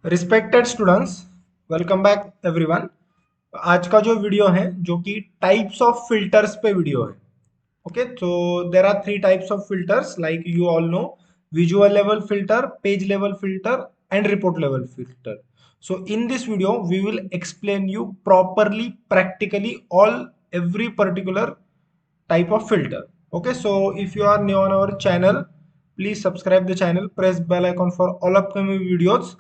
Respected students, welcome back everyone. आज का जो वीडियो है जो कि टाइप्स ऑफ फिल्टर्स पे वीडियो है। ओके, तो there are three types of filters like you all know: visual level filter, page level filter, and report level filter. So in this video we will explain you properly, practically all every particular type of filter. Okay, so if you are new on our channel, please subscribe the channel, press bell icon for all upcoming videos.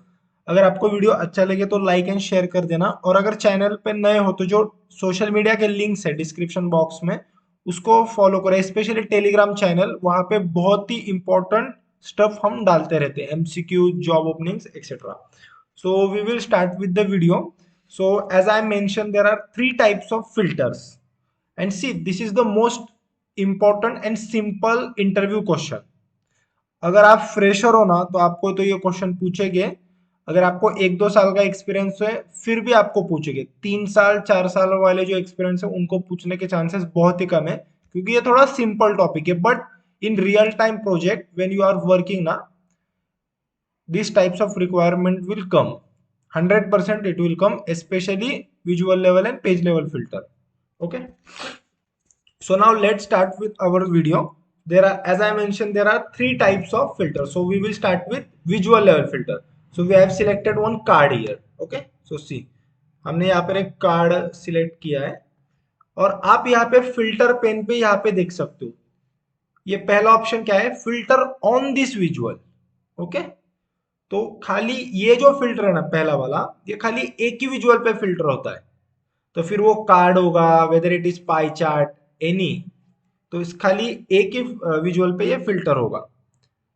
अगर आपको video अच्छा लगे तो like and share कर देना, और अगर channel पे नए हो तो जो सोशल मीडिया के लिंक्स है डिस्क्रिप्शन बॉक्स में उसको फॉलो करें, स्पेशली टेलीग्राम चैनल। वहां पे बहुत ही इंपॉर्टेंट स्टफ हम डालते रहते हैं, MCQ, job openings etcetera. So we will start with the video. So as I mention, there are three types of filters, and see this is the most important and simple interview question. अगर आप fresher हो ना तो आपको तो ये question पूछेंगे। अगर आपको 1-2 साल का एक्सपीरियंस है फिर भी आपको पूछेंगे। 3 साल 4 साल वाले जो एक्सपीरियंस है उनको पूछने के चांसेस बहुत ही कम है, क्योंकि ये थोड़ा सिंपल टॉपिक है। But in real time project when you are working ना, these types of requirement will come, 100% it will come, especially visual level and page level filter. Okay, so now let's start with our video. There are, as I mentioned, there are three types of filters. So we will start with visual level filter. So we have selected one card here. Okay, so see, हमने यहाँ पर एक card select किया है, और आप यहाँ पे फिल्टर पेन पे यहाँ पे देख सकते हो, ये पहला ऑप्शन क्या है, filter on this visual. Okay, तो खाली ये जो फिल्टर है ना पहला वाला, ये खाली एक ही विजुअल पे फिल्टर होता है। तो फिर वो कार्ड होगा, whether it is pie chart, any, तो इस खाली एक ही विजुअल पे ये फिल्टर होगा।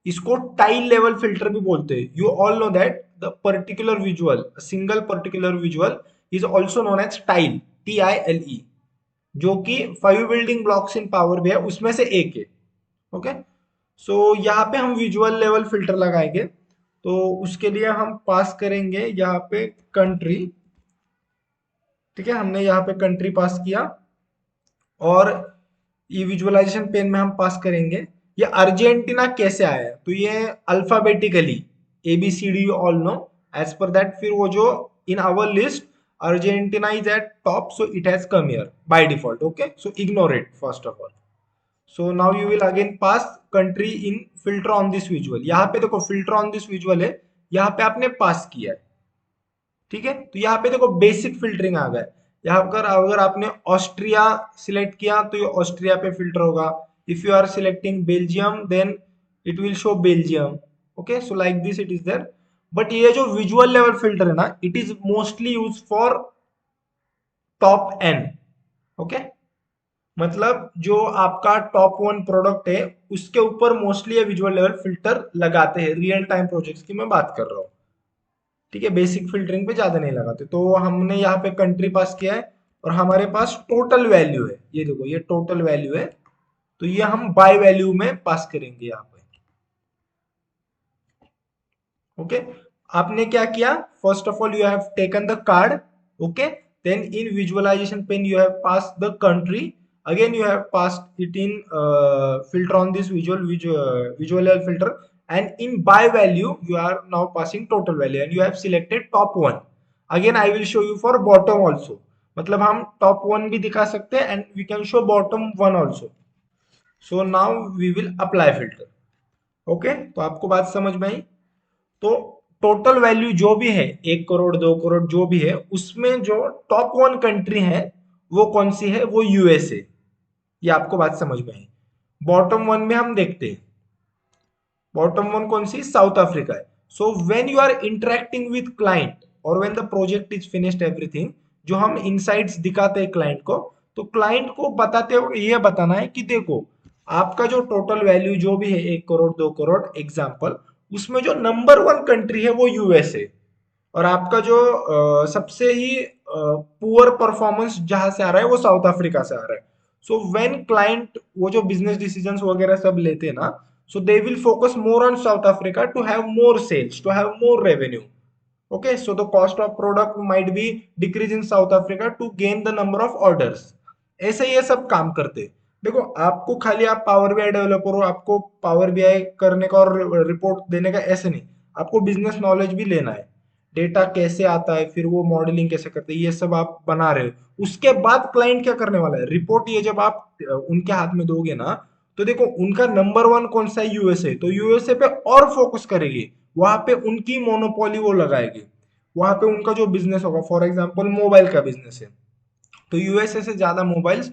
इसको टाइल लेवल फिल्टर भी बोलते हैं। You all know that the particular visual, single particular visual is also known as tile, TILE, जो कि 5 बिल्डिंग ब्लॉक्स इन पावर भी है, उसमें से एक है। ओके, सो यहाँ पे हम विजुअल लेवल फिल्टर लगाएंगे। तो उसके लिए हम पास करेंगे यहाँ पे कंट्री। ठीक है, हमने यहाँ पे कंट्री पास किया, और ये विजुअलाइजेशन पेन में हम पास करेंगे। ये अर्जेंटीना कैसे आया, तो ये alphabetically ABCD you all know, as per that फिर वो जो in our list Argentina is at top, so it has come here by default. Okay, so ignore it first of all. So now you will again pass country in filter on this visual. यहाँ पे देखो filter on this visual है, यहाँ पे आपने पास किया है। ठीक है, तो यहाँ पे देखो बेसिक फिल्टरिंग आ गया है। यहाँ पर अगर आपने ऑस्ट्रिया सिलेक्ट किया तो ये ऑस्ट्रिया पे फिल्टर होगा। If you are selecting Belgium then it will show Belgium. Okay, so like this it is there. But ये जो विजुअल लेवल फिल्टर है ना, it is mostly use for top N. Okay, मतलब जो आपका top 1 product है उसके ऊपर मोस्टली ये विजुअल लेवल फिल्टर लगाते हैं। रियल टाइम प्रोजेक्ट्स की मैं बात कर रहा हूँ। ठीक है, बेसिक फिल्टरिंग पे ज्यादा नहीं लगाते। तो हमने यहाँ पे कंट्री पास किया है, और हमारे पास टोटल वैल्यू है। ये देखो, ये टोटल वैल्यू है, तो ये हम बाय वैल्यू में पास करेंगे यहाँ पे। ओके, आपने क्या किया, first of all you have taken the card. Okay, then in visualization pane you have pass the country, again you have passed it in filter on this visual level filter, and in by value you are now passing total value, and you have selected top 1. again I will show you for bottom also, मतलब हम top 1 भी दिखा सकते हैं and we can show bottom 1 also. so now we will apply filter. Okay, तो आपको बात समझ में आई। तो टोटल वैल्यू जो भी है, 1 करोड़ 2 करोड़ जो भी है, उसमें जो टॉप 1 कंट्री है वो कौन सी है, वो यूएसए। ये आपको बात समझ में आई। बॉटम 1 में हम देखते हैं, बॉटम 1 कौन सी, साउथ अफ्रीका है। So when you are interacting with client और when the project is finished everything, जो हम इनसाइट्स दिखाते हैं क्लाइंट को, तो क्लाइंट को बताते हुए ये बताना है कि देखो आपका जो टोटल वैल्यू जो भी है, 1 करोड़ 2 करोड़ एग्जाम्पल, उसमें जो नंबर 1 कंट्री है वो यूएसए, और आपका जो सबसे ही पुअर परफॉर्मेंस जहां से आ रहा है वो साउथ अफ्रीका से आ रहा है। सो व्हेन क्लाइंट वो जो बिजनेस डिसीजंस वगैरह सब लेते हैं ना, so they will focus more on South Africa to have more sales, to have more revenue. Okay, so the cost of product might be decrease in South Africa to gain the number of orders. ऐसे ये सब काम करते हैं। देखो, आपको खाली आप पावर बीआई डेवलपर हो, आपको पावर बीआई करने का और रिपोर्ट देने का ऐसे नहीं, आपको बिजनेस नॉलेज भी लेना है। डेटा कैसे आता है, फिर वो मॉडलिंग कैसे करते हैं, ये सब आप बना रहे हो। उसके बाद क्लाइंट क्या करने वाला है, रिपोर्ट ये जब आप उनके हाथ में दोगे ना, तो देखो उनका नंबर वन कौन सा है, यूएसए, तो यूएसए पे और फोकस करेंगे, वहां पे उनकी मोनोपोली वो लगाएंगे, वहां पे उनका जो बिजनेस होगा, फॉर एग्जाम्पल मोबाइल का बिजनेस है, तो यूएसए से ज्यादा मोबाइल्स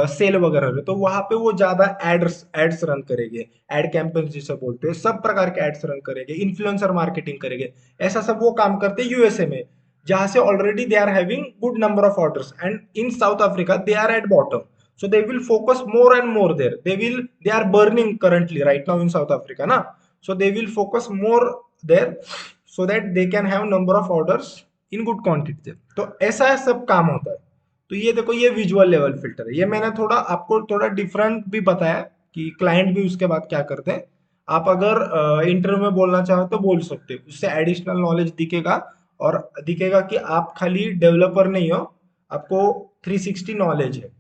सेल वगैरह हो रहे, तो वहां पे वो ज्यादा एड्स एड्स रन करेंगे, एड कैंपेन जिसे बोलते हैं, सब प्रकार के एड्स रन करेंगे, इन्फ्लुएंसर मार्केटिंग करेंगे, ऐसा सब वो काम करते हैं यूएसए में, जहां से already they are having good number of orders, and in South Africa they are at bottom, so they will focus more and more there, they are burning currently right now in South Africa na, so they will focus more there so that they can have number of orders in good quantity, तो ऐसा सब काम होता है। तो ये देखो ये विजुअल लेवल फिल्टर है, ये मैंने थोड़ा आपको थोड़ा डिफरेंट भी बताया कि क्लाइंट भी उसके बाद क्या करते हैं, आप अगर इंटरव्यू में बोलना चाहो तो बोल सकते हो, उससे एडिशनल नॉलेज दिखेगा, और दिखेगा कि आप खाली डेवलपर नहीं हो, आपको 360 नॉलेज है।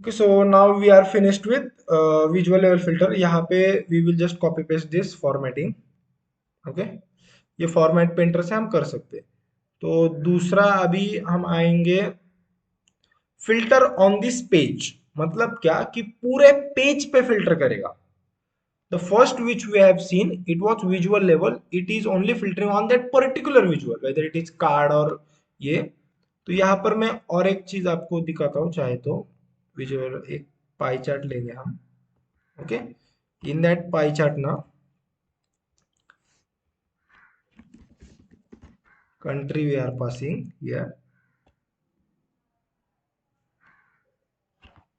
Okay, so now we are finished with visual level filter. यहाँ पे we will just copy paste this formatting. Okay, ये फॉर्मेट पेंटर से हम कर सकते हैं। तो दूसरा अभी हम आएंगे फिल्टर ऑन दिस पेज, मतलब क्या कि पूरे पेज पे फिल्टर करेगा। The first which we have seen, it was visual level. It is only filtering on that particular visual, whether it is card और ये। तो यहाँ पर मैं और एक चीज आपको दिखाता हूँ, चाहे तो विजुअल एक पाई चार्ट लेंगे हम। Okay, in that pie chart ना country we are passing here,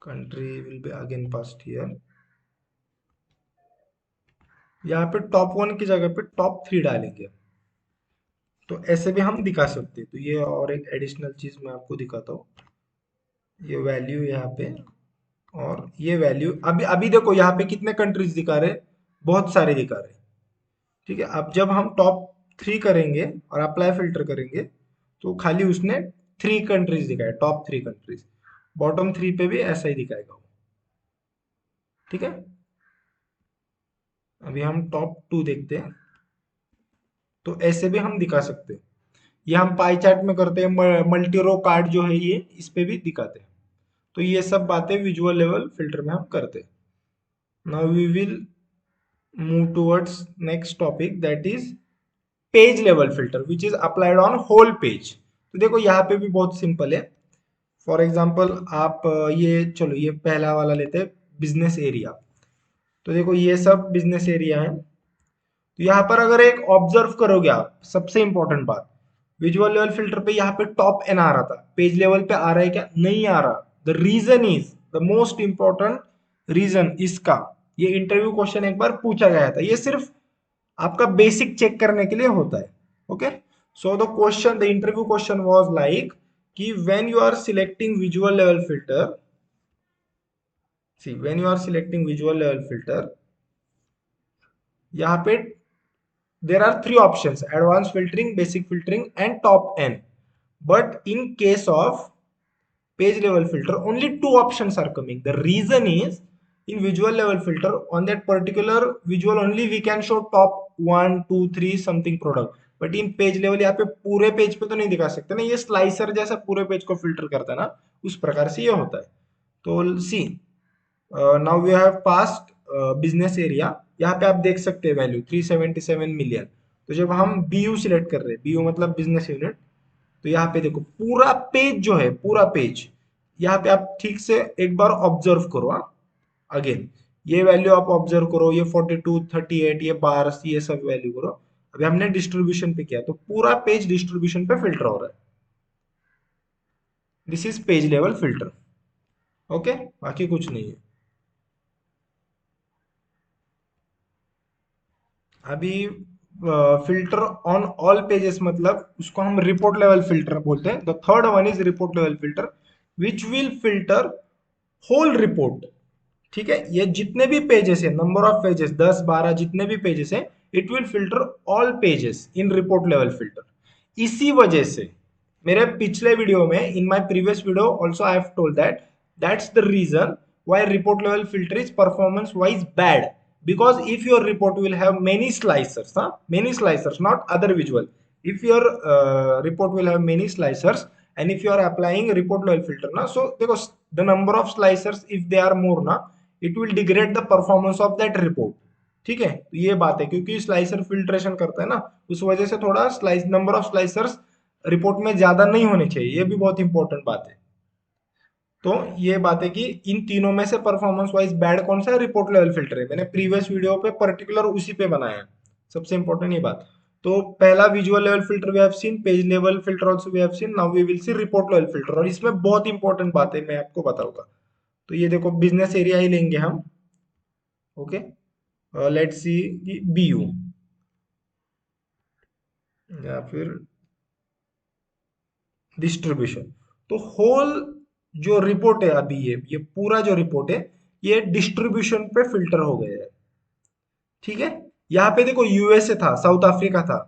country will be again passed here, यहाँ पे टॉप वन की जगह पे टॉप थ्री डालेंगे, तो ऐसे भी हम दिखा सकते हैं। तो ये और एक एडिशनल चीज मैं आपको दिखाता हूँ, ये वैल्यू यहाँ पे, और ये वैल्यू अभी अभी देखो यहाँ पे कितने कंट्रीज दिखा रहे, बहुत सारे दिखा रहे। ठीक है, अब जब हम टॉप थ्री करेंगे और अप्लाई फिल्टर करेंगे, तो खाली उसने थ्री कंट्रीज दिखाए, top three countries, bottom three पे भी ऐसा ही दिखाएगा वो। ठीक है, अभी हम टॉप टू देखते हैं, तो ऐसे भी हम दिखा सकते हैं। ये हम पाई चार्ट में करते हैं, मल्टी रो कार्ड जो है ये इस पे भी दिखाते हैं। तो ये सब बातें विजुअल लेवल फिल्टर में हम करते हैं। Now we will move towards next topic, that is page level filter which is applied on whole page. तो देखो यहाँ पे भी बहुत सिंपल है। फॉर एग्जाम्पल आप ये चलो ये पहला वाला लेते हैं, बिजनेस एरिया। तो देखो ये सब बिजनेस एरिया है, तो यहाँ पर अगर एक ऑब्जर्व करोगे आप, सबसे इंपॉर्टेंट बात, विजुअल लेवल फिल्टर पे यहाँ पे टॉप एन आ रहा था, पेज लेवल पे आ रहा है क्या, नहीं आ रहा। The reason is, the most important reason इसका, ये इंटरव्यू क्वेश्चन एक बार पूछा गया था, ये सिर्फ आपका बेसिक चेक करने के लिए होता है। Okay, so the question, the interview question was like कि when you are selecting visual level filter, see when you are selecting visual level filter, यहाँ पे there are three options: advanced filtering, basic filtering and top n. But in case of page level filter, only two options are coming. The reason is, in visual level filter, on that particular visual only we can show top 1 2 3 something product, but in page level यहाँ पे पूरे page पे तो नहीं दिखा सकते ना, ये स्लाइसर जैसा पूरे पेज को फिल्टर करता है ना, उस प्रकार से ये होता है। तो see now we have passed business area, यहाँ पे आप देख सकते हैं वैल्यू 377 मिलियन। तो जब हम बीयू सिलेक्ट कर रहे हैं, बीयू मतलब बिजनेस यूनिट, तो यहाँ पे देखो पूरा पेज जो है, पूरा पेज, यहाँ पे आप ठीक से एक बार ऑब्जर्व करो। हाँ, अगेन ये वैल्यू आप ऑब्जर्व करो, ये 42 38 ये बार ये सब वैल्यू करो। अभी हमने डिस्ट्रीब्यूशन पे किया, तो पूरा पेज डिस्ट्रीब्यूशन पे फिल्टर हो रहा है। This is page level filter. Okay, बाकी कुछ नहीं है। अभी फिल्टर ऑन ऑल पेजेस, मतलब उसको हम रिपोर्ट लेवल फिल्टर बोलते हैं। The third one is report level filter which will filter whole report. ठीक है, ये जितने भी पेजेस है, नंबर ऑफ पेजेस 10 12 जितने भी पेजेस है, it will filter all pages in report level filter. इसी वजह से मेरे पिछले वीडियो में, in my previous video also I have told that that's the reason why report level filter is performance wise bad, because if your report will have many slicers, many slicers, not other visual. If your report will have many slicers and if you are applying report level filter na, so because the number of slicers if they are more na, it will degrade the performance of that report. ठीक है, तो ये बात है क्योंकि slicer filtration करता है ना, उस वजह से थोड़ा slice number of slicers report में ज्यादा नहीं होने चाहिए, ये भी बहुत इंपॉर्टेंट बात है। तो ये बात है कि इन तीनों में से परफॉर्मेंस वाइज बैड कौन सा है, रिपोर्ट लेवल फिल्टर है। मैंने प्रीवियस वीडियो पे पर्टिकुलर उसी पे बनाया है, सबसे इंपॉर्टेंट ये बात। तो पहला visual level filter we have seen, page level filter also we have seen, now we will see report level filter. और इसमें बहुत इंपॉर्टेंट बात है मैं आपको बताऊंगा। तो ये देखो बिजनेस एरिया ही लेंगे हम, ओके, लेट्स सी बीयू या फिर डिस्ट्रीब्यूशन। तो होल जो रिपोर्ट है अभी ये पूरा जो रिपोर्ट है ये डिस्ट्रीब्यूशन पे फिल्टर हो गया है। ठीक है, यहाँ पे देखो यूएसए था, साउथ अफ्रीका था,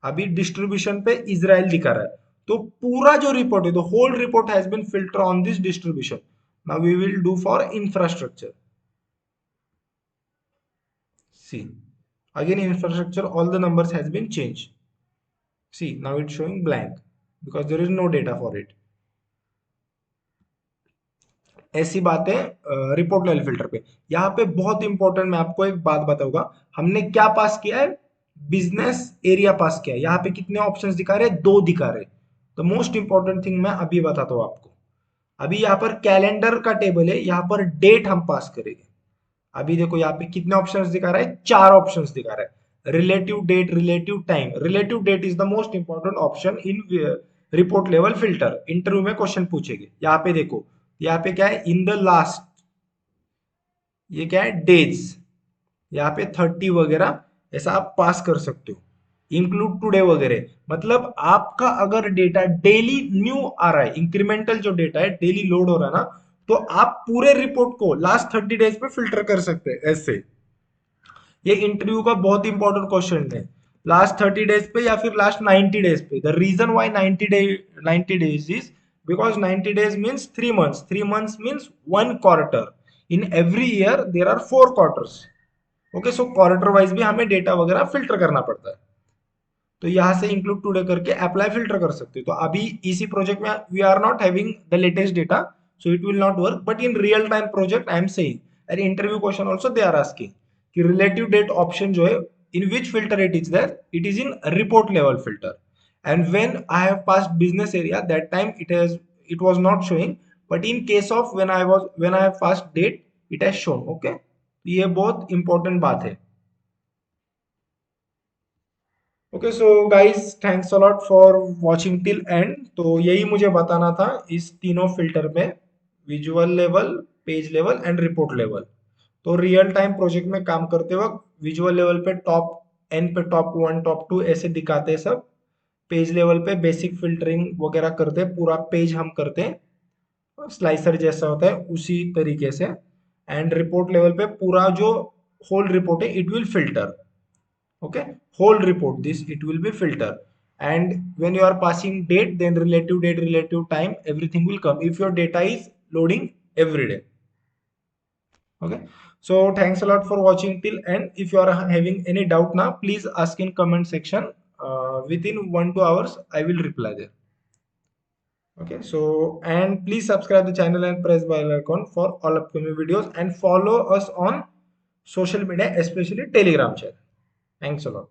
अभी डिस्ट्रीब्यूशन पे इजराइल दिखा रहा है। तो पूरा जो रिपोर्ट है, the whole report has been filter on this distribution. Now we will do for infrastructure. See, again infrastructure, all the numbers has been changed. See, now it's showing blank because there is no data for it. ऐसी बात है report level filter पे। यहाँ पे बहुत important मैं आपको एक बात बताऊंगा, हमने क्या पास किया है, बिजनेस एरिया पास किया है। यहाँ पे कितने ऑप्शंस दिखा रहे हैं, दो दिखा रहे। द मोस्ट इंपॉर्टेंट थिंग मैं अभी बताता हूँ आपको। अभी यहाँ पर कैलेंडर का टेबल है, यहाँ पर डेट हम पास करेंगे। अभी देखो यहाँ पे कितने ऑप्शंस दिखा रहा है, चार ऑप्शंस दिखा रहा है। Relative date, relative time, relative date is the most important option in report level filter. Interview में क्वेश्चन पूछेंगे। यहाँ पे देखो, यहाँ पे क्या है, इन द लास्ट, ये क्या है, डेज, यहाँ पे 30 वगैरह ऐसा आप पास कर सकते हो। इंक्लूड टुडे वगैरह, मतलब आपका अगर डेटा डेली न्यू आ रहा है, इंक्रीमेंटल जो डेटा है डेली लोड हो रहा है ना, तो आप पूरे रिपोर्ट को लास्ट 30 डेज पे फिल्टर कर सकते हैं ऐसे। ये इंटरव्यू का बहुत इंपॉर्टेंट क्वेश्चन है, लास्ट 30 डेज पे या फिर लास्ट 90 डेज पे। The reason why 90 days is because 90 days means 3 months, 3 months means 1 quarter. In every year there are 4 quarters. Okay, so quarter wise भी हमें डेटा वगैरह फिल्टर करना पड़ता है। तो यहाँ से इंक्लूड टुडे करके अप्लाई फिल्टर कर सकते हो। तो अभी इसी प्रोजेक्ट में we are not having the latest data, so it will not work, but in real time project I am saying, and interview question also they are asking कि relative date option जो है, in which filter it is there, it is in report level filter. And when I have passed business area, that time it was not showing, but in case of when I have passed date, it has shown. Okay, ये बहुत important बात है। Okay so guys, thanks a lot for watching till end. तो यही मुझे बताना था इस तीनों फिल्टर में, visual level, page level and report level. तो रियल टाइम प्रोजेक्ट में काम करते वक्त विजुअल लेवल पे टॉप एन पे टॉप 1 टॉप 2 ऐसे दिखाते हैं सब। पेज लेवल पे बेसिक फिल्टरिंग वगैरह करते हैं, पूरा पेज हम करते हैं, स्लाइसर जैसा होता है उसी तरीके से। एंड रिपोर्ट लेवल पे पूरा जो होल रिपोर्ट है it will filter. Okay, whole report this it will be filter. And when you are passing date, then relative date, relative time, everything will come if your data is loading every day. Okay, so thanks a lot for watching till end. If you are having any doubt now, please ask in comment section. Within 1 2 hours I will reply there. Okay, so and please subscribe the channel and press bell icon for all upcoming videos, and follow us on social media, especially Telegram channel. Thanks a lot.